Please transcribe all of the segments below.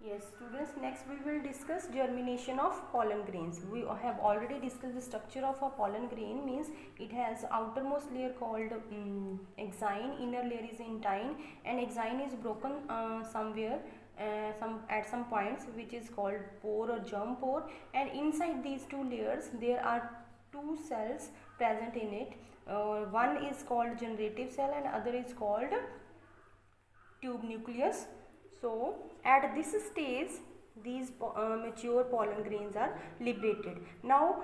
Yes, students, next we will discuss germination of pollen grains. We have already discussed the structure of a pollen grain, means it has outermost layer called exine, inner layer is intine, and exine is broken somewhere at some points, which is called pore or germ pore, and inside these two layers there are two cells present in it. One is called generative cell and other is called tube nucleus. So at this stage these mature pollen grains are liberated. Now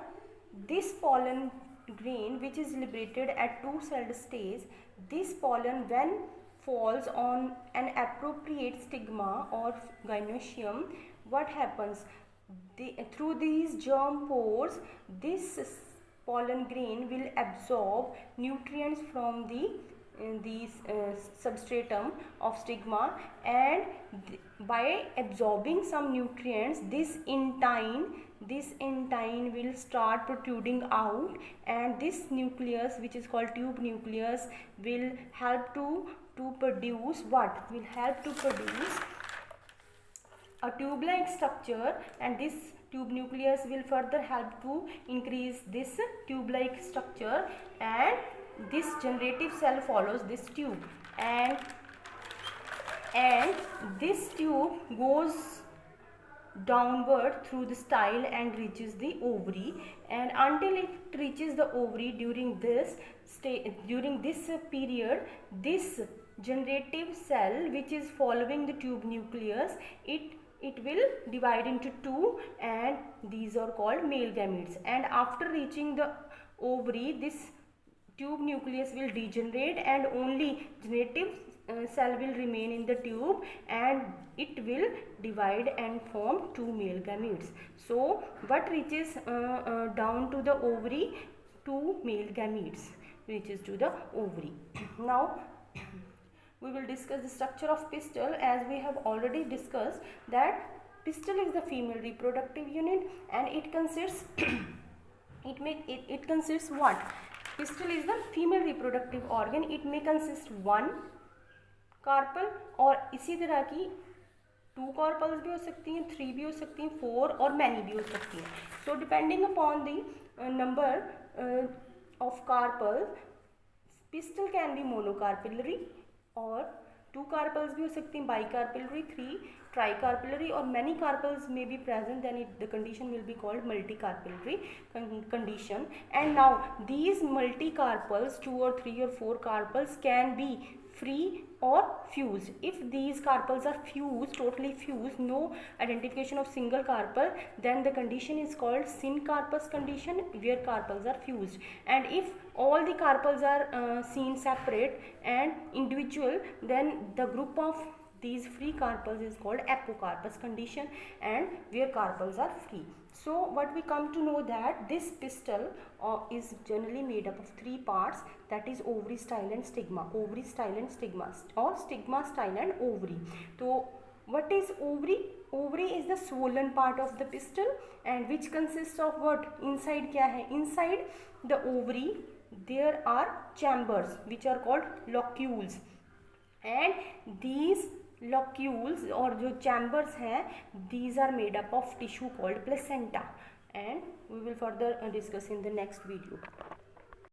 this pollen grain which is liberated at two-celled stage, this pollen when falls on an appropriate stigma or gynoecium, what happens? Through these germ pores, this pollen grain will absorb nutrients from the substratum of stigma, and by absorbing some nutrients, this intine will start protruding out, and this nucleus, which is called tube nucleus, will help to produce what? Will help to produce a tube-like structure, and this tube nucleus will further help to increase this tube-like structure, and this generative cell follows this tube, and this tube goes downward through the style and reaches the ovary, and until it reaches the ovary, during this period, this generative cell which is following the tube nucleus, it will divide into two, and these are called male gametes, and after reaching the ovary, this tube nucleus will degenerate and only generative cell will remain in the tube, and it will divide and form two male gametes. So what reaches down to the ovary? Two male gametes reaches to the ovary. Now we will discuss the structure of pistil. As we have already discussed that pistil is the female reproductive unit, and it consists it consists what? Pistil is the female reproductive organ. It may consist one carpal, और इसी तरह की to carpels भी हो सकती हैं, three भी हो सकती हैं, फोर और मैनी भी हो सकती हैं. So depending upon the number of carpel, pistil can be monocarpellary, और टू कार्पल्स भी हो सकती हैं, bicarpellary, three tricarpillary, or many carpels may be present, then the condition will be called multicarpillary condition. And now these multicarpels, 2 or 3 or 4 carpels, can be free or fused. If these carpels are fused, totally fused, no identification of single carpel, then the condition is called syncarpous condition, where carpels are fused. And if all the carpels are seen separate and individual, then the group of these free carpels is called apocarpous condition, and where carpels are free. So what we come to know that this pistil is generally made up of three parts, that is ovary, style and stigma. Ovary, style and stigma, or stigma, style and ovary. So what is ovary? Ovary is the swollen part of the pistil, and which consists of what? Inside क्या है? Inside the ovary there are chambers which are called locules, and these locules और जो chambers हैं, these are made up of tissue called placenta, and we will further discuss in the next video.